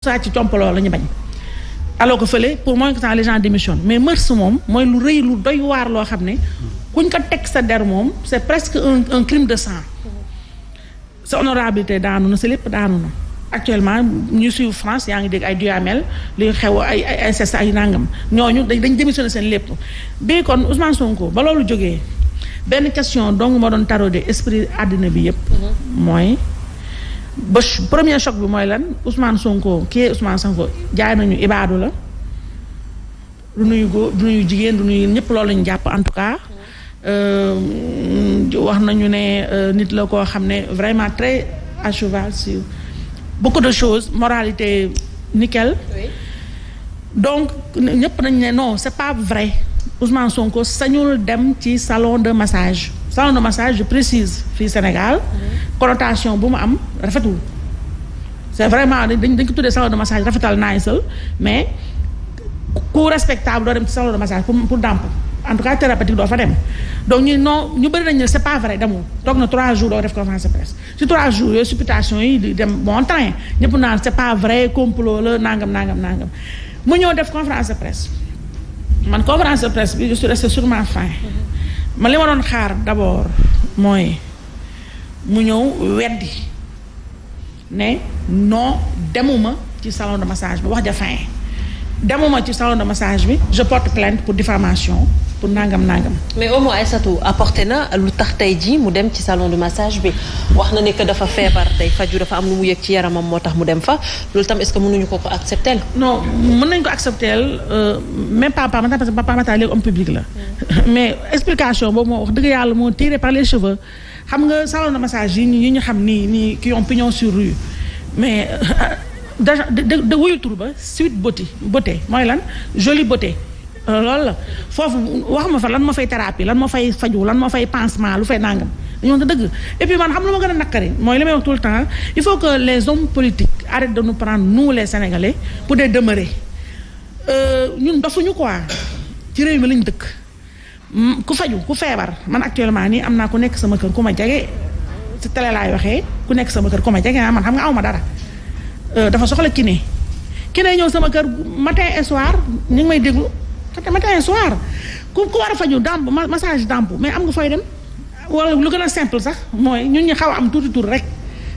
sàcc compaloo la ñu bañ alors que fële pour moins que ça les gens démissionnent mais mœurs moom mooy lu rëy lu doy waar loo xam ne kuñ ko teg sa der moom c'est presque un crime de sang sa honorabilité daanu na sa lépp daanu na actuellement ñu suivre France yaa ngi dégg ay Duhamel li xew ay inceste ay nangam ñooñu dañ démissionné seen lépp bii kon Ousmane Sonko ba loolu jógee benn question donc moo doon taraudé esprit àddina bi yëpp mooy ba premier choc bi mooy lan Ousmane Sonko kii Ousmane Sonko jaay nañu ibaadu la du nuyu góor du nuyu jigéen du nuyu ñëpp loolu lañu jàpp en tout cas wax nañu ne nit la koo xam ne vraiment très à cheval sur beaucoup de choses moralité nickel. Oui. Donc ñëpp nañ ne non c'est pas vrai Ousmane Sonko sañul dem ci salon de massage je précise fii Sénégal connotation bu mu am rafetul c'est vraiment dañ ko tuddee salon de massage rafetal naayisal mais ku respectable doo dem ci salon de massage pour dàmp en tout cas thérapeutique doo fa dem donc ñu bëri nañ ne c'est pas vrai demul toog na 3 jours doo def conférence de presse ci 3 jours yooyu supputation yi di dem bon train ñëpp naan c'est pas vrai complot la nangam mu ñëw def conférence de presse man conférence de presse bi je suis restée sur ma faim man li ma doon xaar d'abord mooy mu ñëw weddi ne non demuma ci salon de massage bi wax ja fin demuma ci salon de massage bi je porte plainte pour diffamation pour nangam. mais au moins Aïssatou apporté na lu tax tey jii mu dem ci salon de massage bi wax na ne que dafa feebar tey faju dafa am lu mu yëg ci yaramam moo tax mu dem fa loolu tam est-ce que mënuñu ko accepter non mën nañu ko accepter même Papa Matar parce que Papa Matar léegi homme public la. mais explication boobu moo wax dëgg yàlla moo tiré par les cheveux xam nga salon de massage yi ñu xam nii qui ont pignon sur rue mais de wuyu tur ba suite beauté mooy lan jolie beauté. loolu la foofu wax ma fa lan moo fay thérapie lan moo fay faju lan moo fay pansement lu fay nangam dañoo dëgg et puis man xam lu ma gën a naqari mooy li may wax tout le temps il faut que les hommes politiques arrêtent de nous prendre nous les Sénégalais pour des demeurés ñun dofuñu quoi ci réew mi lañ dëkk ku faju ku feebar man actuellement nii am naa ku nekk sama kër ku ma jege ci télé laay waxee ku nekk sama kër ku ma jege man xam nga aw ma dara dafa soxla kiné ñëw sama kër matin et soir ñu ngi may déglu matin et soir ku war a faju damp massage damp mais am nga fooy dem wala lu gën a simple sax mooy ñun ñu xaw a am tuuti rek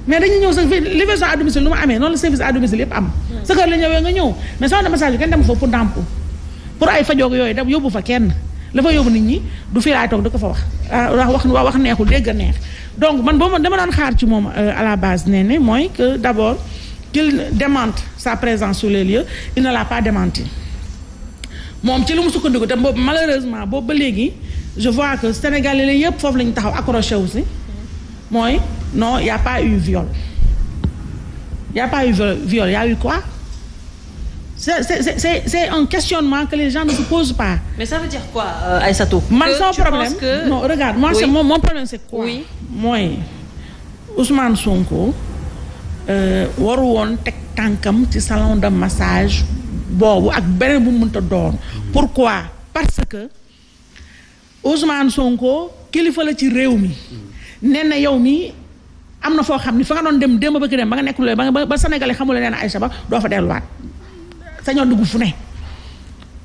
mais dañuy ñëw sa livraison à domicile lu ma amee noonu la service à domicile yëpp am sa kër la ñëwee nga ñëw mais salon de massage bi kenn dem fa pour damp pour ay fajoog yooyu dem yóbbu fa kenn la fa yóbbu nit ñi du fii laay toog da ko fa wax neexul dégg a neex donc man boobu dama doon xaar ci moom à la base nee mooy que d'abord qu'il démente sa présence sur les lieux il ne l'a pas démenti moom ci lu mu sukkandiku te boobu malheureusement boobu ba léegi je vois que Sénégalais la yëpp foofu la ñu taxaw accroché aussi mooy non y a pas eu viol y a eu quoi c'est un questionnement que les gens ne se posent pas. mais ça veut dire quoi Aïssatou? man son problème non regarde moi c'est mon problème c'est quoi? oui mooy Ousmane Sonko waru woon teg tànkam ci salon de massage boobu ak beneen bu mu mënta doon. pourquoi parce que Ousmane Sonko kilifa la ci réew mi nee na yow mi am na foo xam ni fa nga doon dem démb ba dem ba nga nekk loolu ba Sénégalais xamul nee na Aïcha Ba doo fa delluwaat sañoo dugg fu ne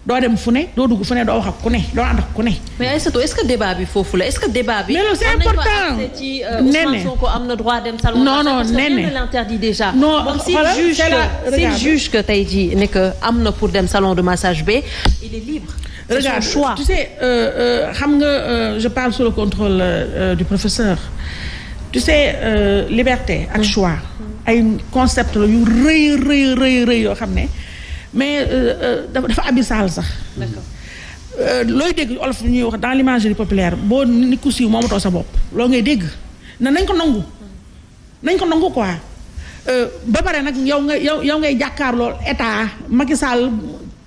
doo dem fu ne doo dugg fu ne doo wax ak ku ne doo ànd ak ku ne. mais Aïssatou est-ce que débat bi foofu la est-ce que débat bi. mais loolu c'est important ci Ousmane Sonko am na droit dem salon. non nee na l'interdit déjà. non s'il juge que tey jii ne que am na pour dem salon de massage ba il est libre. regarde son choix. Tu sais xam nga je parle sous le contrôle du professeur tu sais liberté ak choix ay concept la yu rëy yoo xam ne mais dafa abyssal sax. d'accord looy dégg olof ñuy wax dans l'imagerie populaire boo nit ku siiw moomatoo sa bopp loolu ngay dégg na nañ ko nangu quoi ba pare nag yow ngay jàkkaarloo état Macky Sall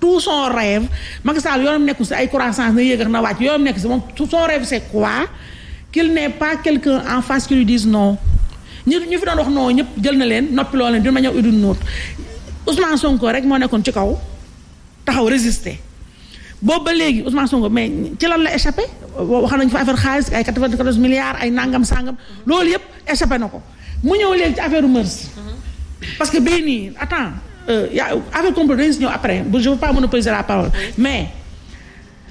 tout son rêve Macky Sall yoonam nekku si ay croissance na yéeg ak na wàcc yoonam nekk si moom son rêve c'est quoi qu'il n'ait pas quelqu'un en face qui lui dise non ñu fi doon wax non ñëpp jël na leen noppi loo leen d'une manière ou d'une autre Ousmane Sonko rek moo nekkoon ci kaw taxaw résister boobu ba léegi Ousmane Sonko mais ci lan la échappé wax nañu fa affaire xaalis ay 94 milliards ay nangam sangam loolu yëpp échappé na ko mu ñëw léegi ci affaire mœurs parce que bii nii attends avec complot dañu si ñëw après je veux pas monopoliser la parole mais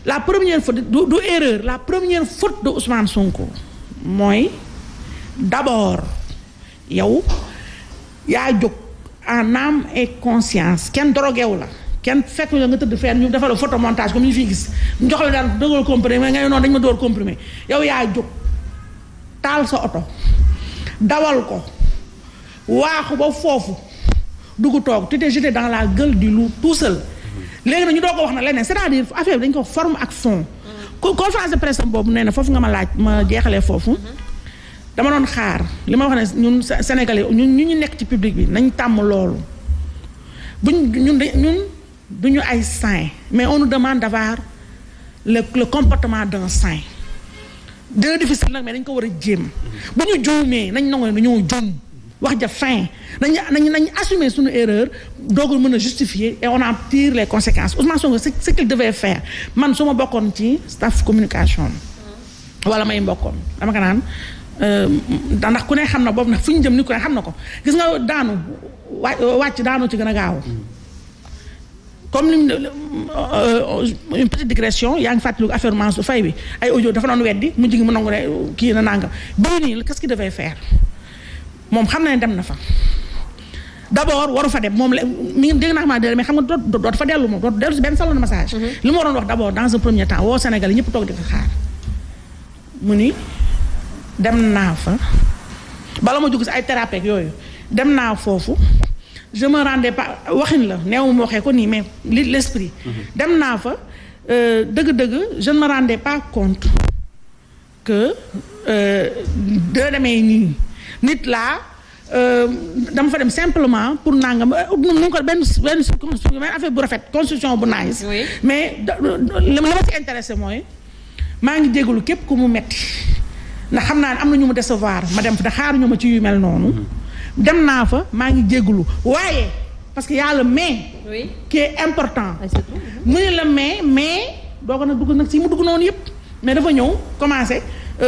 la première faute du erreur la première faute de Ousmane Sonko mooy d'abord yow yaa jóg en âme et conscience kenn droguewu la kenn fekk nga tëdd fenn ñu defal la photomontage comme ñu fiy gis ñu jox la daan dëggal comprimé nga noonu dañ ma door comprimé yow yaa jóg taal sa oto dawal ko waaxu ba foofu dugg toog tu t'es jeté dans la gueule du loup tout seul léegi nag ñu doog ko wax na leneen c'est-à-dire affaire bi dañ ko forme ak fond conférence de presse boobu nee na foofu nga ma laaj ma jeexalee foofu dama doon xaar li ma wax ne ñun Sénégalais ñun ñu nekk ci public bi nañ tàmm loolu ñun duñu ay saint mais on nous demande d'avoir le comportement d'un saint dina difficile nag mais dañ ko war a jéem bu ñu juumee nañ nangu ne dañoo juum wax ja fin nañ assumer suñu erreur doogul mën a justifier et on en tire les conséquences Ousmane Sonko ce qu'il devait faire man su ma bokkoon ci staff communication wala may mbokkoon dama ko naan ndax ku ne xam na boobu nag fu ñu jëm ni ku ne xam na ko gis nga daanu wàcc daanu ci gën a gaaw comme une petite digression yaa ngi fàttaliku affaire Mansour Faye bi ay audio dafa doon weddi mu jigi mu nangu ne kii na nangam bii nii qu'est-ce qu'il devait faire moom xam na ne dem na fa d'abord waru fa dem moom la mi ngi dégg naa ma mais xam nga dootu fa dellu moom dootu dellu si benn salon de massage li ma waroon wax d'abord dans un premier temps woo Sénégal yi ñëpp toog di ko xaar mu ni dem naa fa bala ma jóg si ay thérapeute yooyu dem naa foofu je me rendais pas waxin la neewu ma waxee ko nii mais l'esprit dem naa fa dëgg-dëgg je ne me rendais pas compte que da demee nii nit laa dama fa dem simplement pour nangam nu ko benn affaire bu rafet construction bu nice mais li ma ci intéressé mooy maa ngi jégalu képp ku mu metti ndax xam naa ne am na ñu mu décevoir ma dem fa da xaaruñu ma ci yu mel noonu dem naa fa maa ngi jégalu waaye parce que y a le mais qui est important mu ne la mais doo ko nag dugg nag si mu dugg noonu yëpp mais dafa ñëw commencé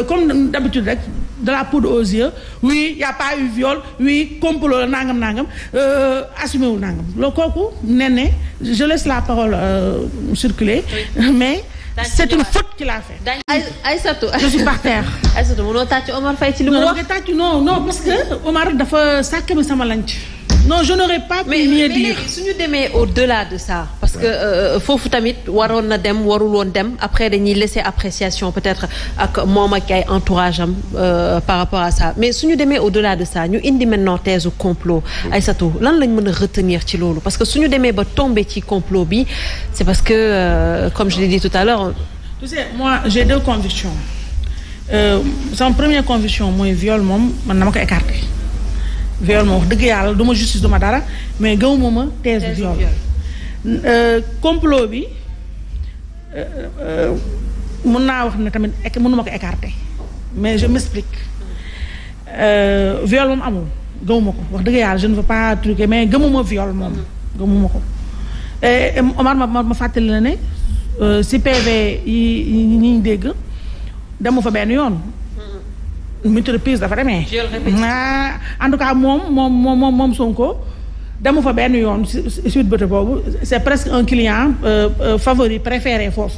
comme d'habitude rek de la poudre aux yeux oui y a pas eu viol oui complot la nangam assumé wul nangam loolu kooku ne je laisse la parole circuler mais c'est une faute qu'il a fait. Aïssatou je suis par terre. Aïssatou mënoo tàcc Omar Faye ci li mu wax. non parce que Omar dafa sàkk mi sama lanc. non je n'aurais pas pu mieux dire. mais suñu demee au-delà de ça parce que foofu tamit waroon na dem warul woon dem après dañuy laisser appréciation peut-être ak moom ak ay entourage am par rapport à ça mais suñu demee au-delà de ça ñu indi maintenant thèse au complot Aïssatou lan lañ mën a retenir ci loolu parce que suñu demee ba tomber ci complot bi c'est parce que comme je l'ai dit tout à l'heure tu sais moi j'ai deux convictions sama première conviction mooy viol moom man dama ko écarter viol moom wax dëgg yàlla du ma justice du ma dara mais gëwuma ma thèse viol complot bi mun naa wax ne tamit mënuma ko écarter mais je m'explique viol moom amul gëwuma ko wax dëgg yàlla je ne veux pas truquer mais gëmuma viol moom gëmuma ko Omar ma fàttali la ne si PV yi ñuy dégg demu fa benn yoon multiprise dafa demee en tout cas moom Sonko demu fa benn yoon suite bëte boobu c'est presque un client favori préféré foofu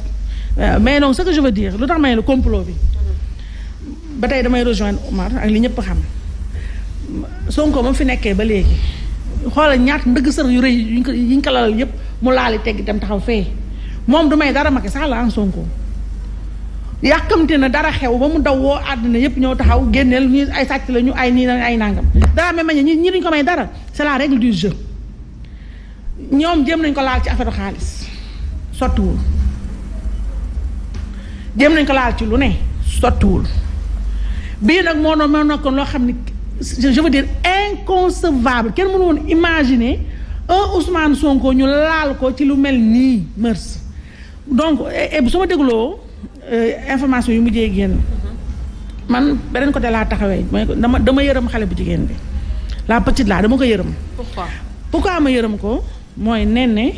mais donc ce que je veux dire lu tax may le complot bi ba tey damay rejoindre Omar ak li ñëpp xam Sonko moom fi nekkee ba léegi xoolal ñaat ndëgg sër yu rëy yi ñu ko lalal yëpp mu laali tegg dem taxaw fee moom du may dara Macky Sall an Sonko yàkkamte na dara xew ba mu daw woo àddina yëpp ñëw taxaw génneel ñu ay sàcc la ñu ay nii ay nangam dara même manière ñi duñ ko may dara c'est la règle du jeu ñoom jéem nañ ko laal ci affaire xaalis sottiwul jéem nañ ko laal ci lu ne sottiwul bii nag moo nekkoon loo xam ne je veux dire inconcevable kenn mënu woon imaginer un Ousmane Sonko ñu laal ko ci lu mel nii mœurs donc su ma dégloo information yu mujjee génn man beneen côté laa taxawee mooy dama yërëm xale bu jigéen bi la petite là dama ko yërëm. pourquoi ma yërëm ko mooy ne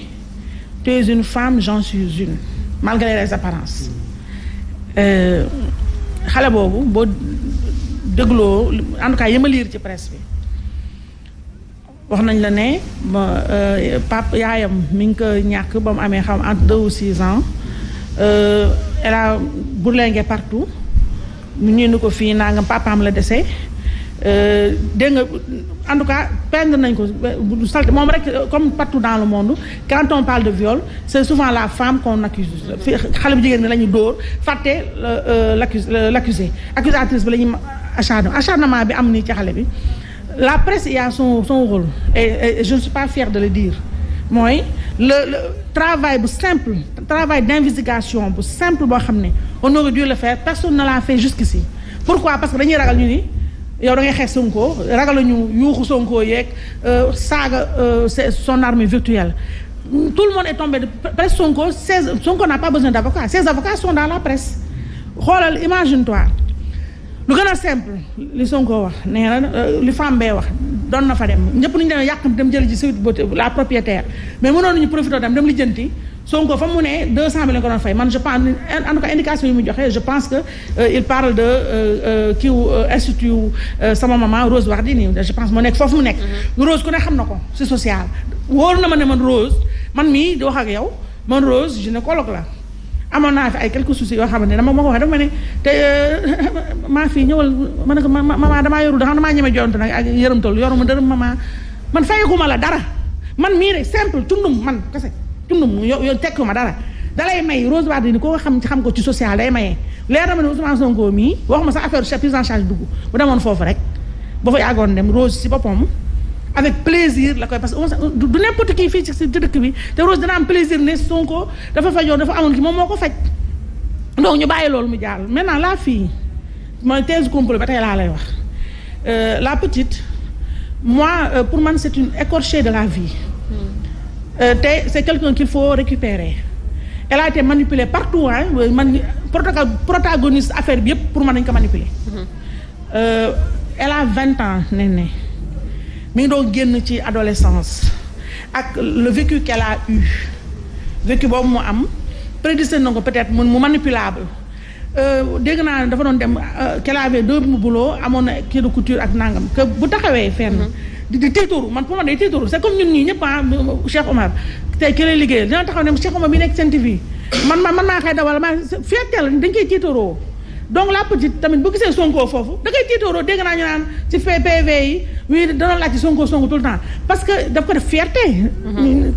tu es une femme j'en suis une malgré les apparences xale boobu boo dégloo en tout cas yama liir ci presse bi wax nañ la ne pap yaayam mi ngi ko ñàkk ba mu amee xam entre 2 ou 6 ans elle a bourlingué partout ñu ni ko fii nangam papaam la dese dégg nga en tout cas peindre nañ ko salte moom rek comme partout dans le monde quand on parle de viol c'est souvent la femme qu'on accuse xale bu jigéen ni la ñu dóor fàtte l'accusé accusatrice bi la ñuy acharnement bi am nii ci xale bi. La presse y a son rôle et je ne suis pas fière de le dire mooy le travail bu simple travail d'investigation bu simple boo xam ne on aurait dû le faire personne ne l'a fait jusqu'ici pourquoi parce que dañuy ragal ñu ni yow da ngay xeex Sonko ragal ñu yuuxu Sonko yeeg saaga son arme virtuelle tout le monde est tombé de presse Sonko n'a pas besoin d'avocats ses avocats sont dans la presse xoolal imagine-toi lu gën a simple li Sonko wax nee na li femme bee wax doon na fa dem ñëpp nañu demee yàqam dem jëli ji Sweet Beauté la propriétaire mais mënoon nañu profité dem lijjanti Sonko fa mu ne 200 000 la ko doon fay man je pense en tout cas indication yi mu joxe je pense que il parle de institut sama maman Rose Wardini je pense moo nekk foofu mu nekk Rose ku ne xam na ko c'est social wóor na ma ne man Rose man mii di wax ak yow man Rose gynécologue la amoon naa fi ay quelques soucis yoo xamante ne dama ma ko waxee dafa ma ne te maa fii ñëwal ma ne ko maman damaa yoru da xam damaa ñeme jonte nag ak yërëmtal yoruma dërëm maman man fayaguma la dara man mii rek simple tundum man kese tundum yow tekkuma dara dalay may Rose Wardini koo xam ko ci social day mayee leer na ma ne Ousmane Sonko mii waxuma sax affaire prise en charge dugg bu demoon foofu rek ba fa yàggoon dem Rose si boppam avec plaisir la koy parce que du n'importe qui fii ci dëkk bi te Rose dina am plaisir ne Sonko dafa fajoon dafa amoon ki moom moo ko faj donc ñu bàyyi loolu mu jàll maintenant la fille mooy thèse complot ba tey laa lay wax la petite moi pour man c'est une écorchée de la vie te c'est quelqu'un qu'il faut récupérer elle a été manipulée partout protagoniste affaire bi yëpp pour man dañ ko manipuler elle a 20 ans ne mi ngi doon génn ci adolescence ak le vécu qu'elle a eu vécu boobu mu am prédestiné na ko peut-être mu manipulable dégg naa dafa doon dem qu'elle avait 2 boulots amoon na kii de couture ak nangam que bu taxawee fenn di tiitooru man pour man day tiitooru c'est comme ñun ñii ñëpp Cheikh Omar tey ki lay liggéeyal dina taxaw ne Cheikh Omar bi nekk Sen TV man maa xëy dawal maa fietteel dañ koy tiitooroo donc la petite tamit bu gisee Sonko foofu da ngay tiitooroo dégg naa ñu naan ci PV yi oui danoon laaj ci Sonko tout le temps parce que daf ko def fierté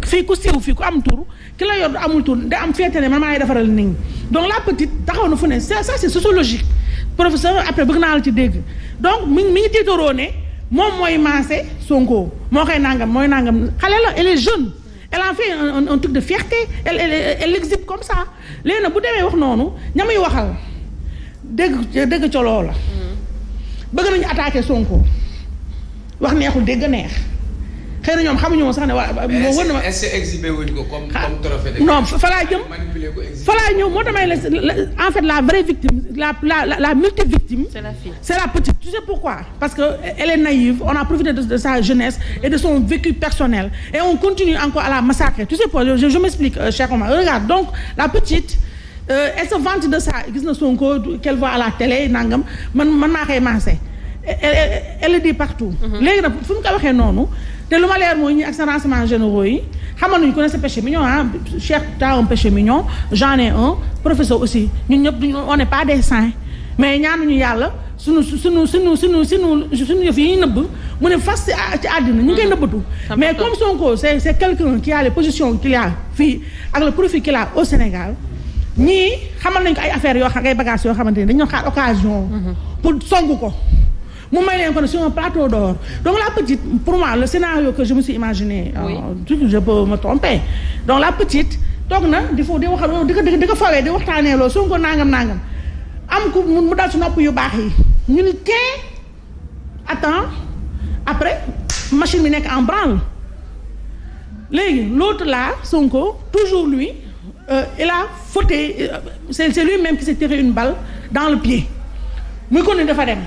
fii ku siiw fii ku am tur ki la yor amul tur da am fierté ne man maa ngi defaral nit ñi donc la petite taxaw na fu ne ça c'est sociologique professeur après bëgg naa la ci dégg donc mi ngi tiitooroo ne moom mooy maase Sonko moo koy nangam mooy nangam xale la elle est jeune elle a fait un truc de fierté elle exhibe comme ça léegi nag bu demee wax noonu ñamuy waxal dégg coloo la bëgg nañu attaquer Sonko wax neexul dégg neex xëy na ñoom xamuñu woon sax ne waa moo wër na ma est-ce que exhibé wuñ ko comme trophée de non fa laa jëm fa laa ñëw moo damay en fait la vraie victime la multi-victime c'est la petite tu sais pourquoi parce que elle est naïve on a profité de sa jeunesse et de son vécu personnel et on continue encore à la massacrer tu sais pourquoi je m'explique Cheikh Omar regarde donc la petite elle se vante de ça gis na Sonko qu'elle voit à la télé nangam man maa koy maasee elle le dit partout. léegi nag fu mu ko waxee noonu te lu ma leer mooy ñi ak sa renseignements généraux yi xamoon nañu ko ne c'est péché mignon Cheikh t'as un péché mignon j'en ai un professeur aussi ñun ñëpp on n'est pas des saints mais ñaanuñu yàlla suñu yëf yi nëbb mu ne fas ci àddina ñu ngi koy nëbbatu mais comme Sonko c'est quelqu'un qui a les positions qu'il a fii ak le profil qu'il a au Sénégal ñii xamal nañ ko ay affaires yoo xam ay bagages yoo xamante ne dañoo xaar occasion pour songu ko mu may leen ko ne sur un plateau d'or donc la petite pour moi le scénario que je me suis imaginé je peux me tromper donc la petite toog na di wax di ko fawee di waxtaanee loolu Sonko nangam am ku mu dal ci nopp yu baax yi ñu ni tee attends après machine bi nekk en branle léegi l'autre là Sonko toujours lui il a fauté c'est lui-même qui s'est tiré une balle dans le pied muy kon ne dafa dem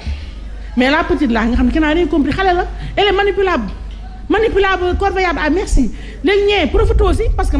mais la petite là nga xam ne ki n'a rien compris xale la elle est manipulable corvéable à merci léegi ñee profite aussi parce que